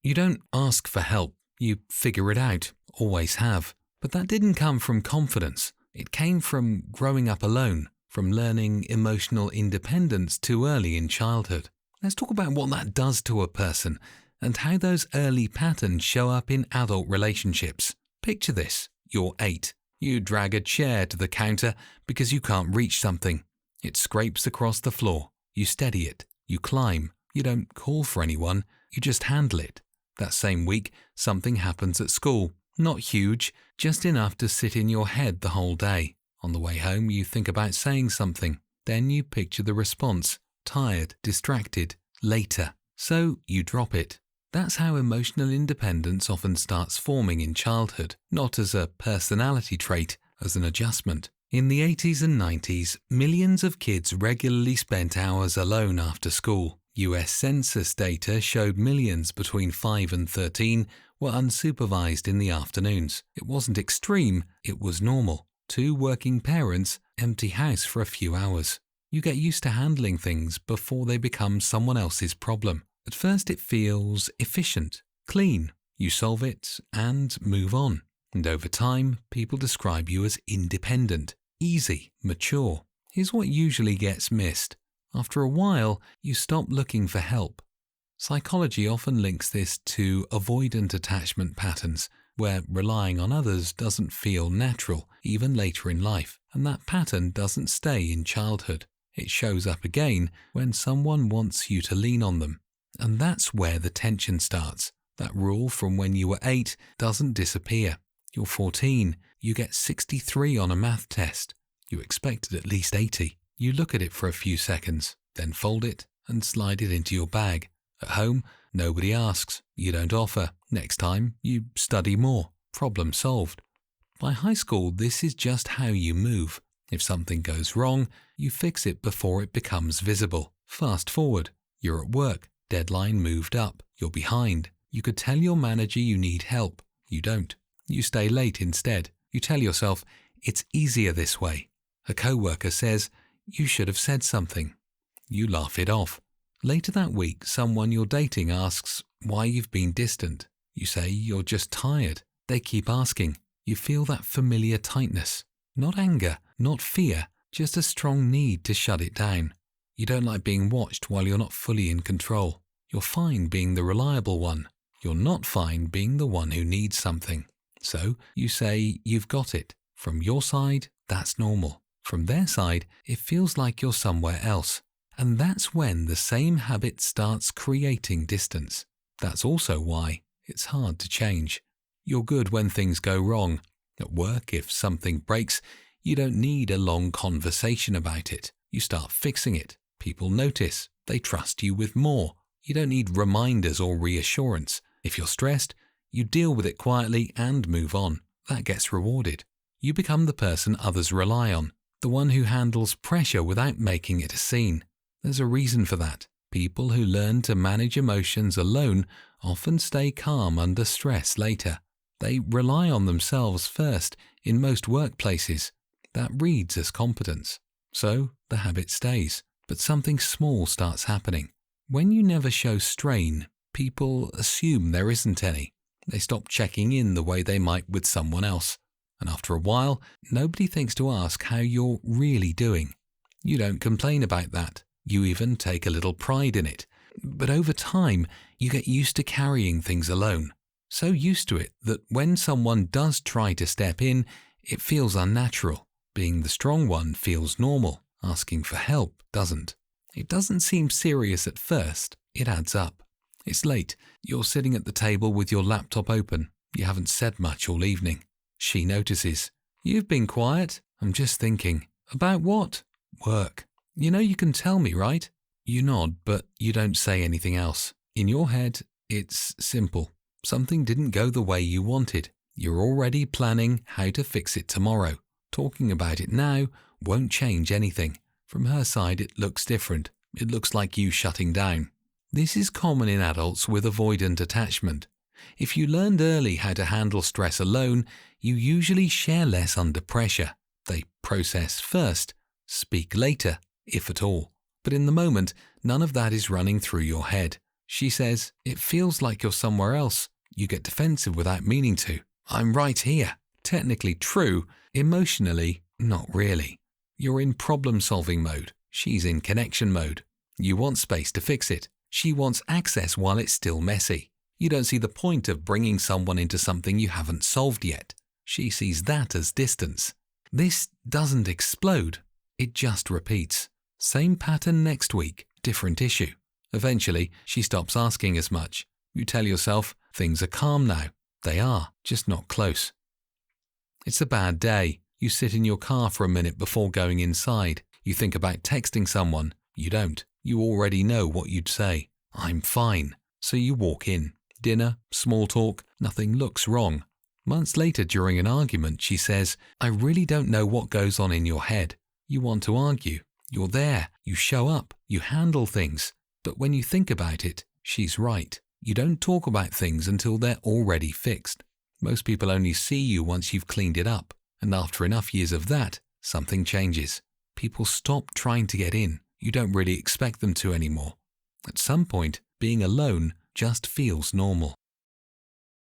You don't ask for help, you figure it out, always have. But that didn't come from confidence. It came from growing up alone, from learning emotional independence too early in childhood. Let's talk about what that does to a person and how those early patterns show up in adult relationships. Picture this. You're 8. You drag a chair to the counter because you can't reach something. It scrapes across the floor. You steady it. You climb. You don't call for anyone. You just handle it. That same week, something happens at school. Not huge, just enough to sit in your head the whole day. On the way home, you think about saying something. Then you picture the response. Tired, distracted, later. So you drop it. That's how emotional independence often starts forming in childhood, not as a personality trait, as an adjustment. In the 80s and 90s, millions of kids regularly spent hours alone after school. US Census data showed millions between 5 and 13 were unsupervised in the afternoons. It wasn't extreme, it was normal. 2 working parents, empty house for a few hours. You get used to handling things before they become someone else's problem. At first it feels efficient, clean. You solve it and move on. And over time, people describe you as independent, easy, mature. Here's what usually gets missed. After a while, you stop looking for help. Psychology often links this to avoidant attachment patterns, where relying on others doesn't feel natural, even later in life, and that pattern doesn't stay in childhood. It shows up again when someone wants you to lean on them. And that's where the tension starts. That rule from when you were 8 doesn't disappear. You're 14, you get 63 on a math test. You expected at least 80. You look at it for a few seconds, then fold it and slide it into your bag. At home, nobody asks. You don't offer. Next time, you study more. Problem solved. By high school, this is just how you move. If something goes wrong, you fix it before it becomes visible. Fast forward. You're at work. Deadline moved up. You're behind. You could tell your manager you need help. You don't. You stay late instead. You tell yourself, it's easier this way. A coworker says, you should have said something. You laugh it off. Later that week, someone you're dating asks why you've been distant. You say you're just tired. They keep asking. You feel that familiar tightness. Not anger, not fear, just a strong need to shut it down. You don't like being watched while you're not fully in control. You're fine being the reliable one. You're not fine being the one who needs something. So you say you've got it. From your side, that's normal. From their side, it feels like you're somewhere else. And that's when the same habit starts creating distance. That's also why it's hard to change. You're good when things go wrong. At work, if something breaks, you don't need a long conversation about it. You start fixing it. People notice. They trust you with more. You don't need reminders or reassurance. If you're stressed, you deal with it quietly and move on. That gets rewarded. You become the person others rely on, the one who handles pressure without making it a scene. There's a reason for that. People who learn to manage emotions alone often stay calm under stress later. They rely on themselves first in most workplaces. That reads as competence. So the habit stays. But something small starts happening. When you never show strain, people assume there isn't any. They stop checking in the way they might with someone else. And after a while, nobody thinks to ask how you're really doing. You don't complain about that. You even take a little pride in it. But over time, you get used to carrying things alone. So used to it that when someone does try to step in, it feels unnatural. Being the strong one feels normal. Asking for help doesn't. It doesn't seem serious at first. It adds up. It's late. You're sitting at the table with your laptop open. You haven't said much all evening. She notices. You've been quiet. I'm just thinking. About what? Work. You know you can tell me, right? You nod, but you don't say anything else. In your head, it's simple. Something didn't go the way you wanted. You're already planning how to fix it tomorrow. Talking about it now won't change anything. From her side, it looks different. It looks like you shutting down. This is common in adults with avoidant attachment. If you learned early how to handle stress alone, you usually share less under pressure. They process first, speak later, if at all. But in the moment, none of that is running through your head. She says, "It feels like you're somewhere else." You get defensive without meaning to. "I'm right here." Technically true, emotionally, not really. You're in problem-solving mode. She's in connection mode. You want space to fix it. She wants access while it's still messy. You don't see the point of bringing someone into something you haven't solved yet. She sees that as distance. This doesn't explode. It just repeats. Same pattern next week, different issue. Eventually, she stops asking as much. You tell yourself, things are calm now. They are, just not close. It's a bad day. You sit in your car for a minute before going inside. You think about texting someone. You don't. You already know what you'd say. "I'm fine." So you walk in. Dinner, small talk, nothing looks wrong. Months later during an argument, she says, "I really don't know what goes on in your head." You want to argue. You're there. You show up. You handle things. But when you think about it, she's right. You don't talk about things until they're already fixed. Most people only see you once you've cleaned it up. And after enough years of that, something changes. People stop trying to get in. You don't really expect them to anymore. At some point, being alone just feels normal.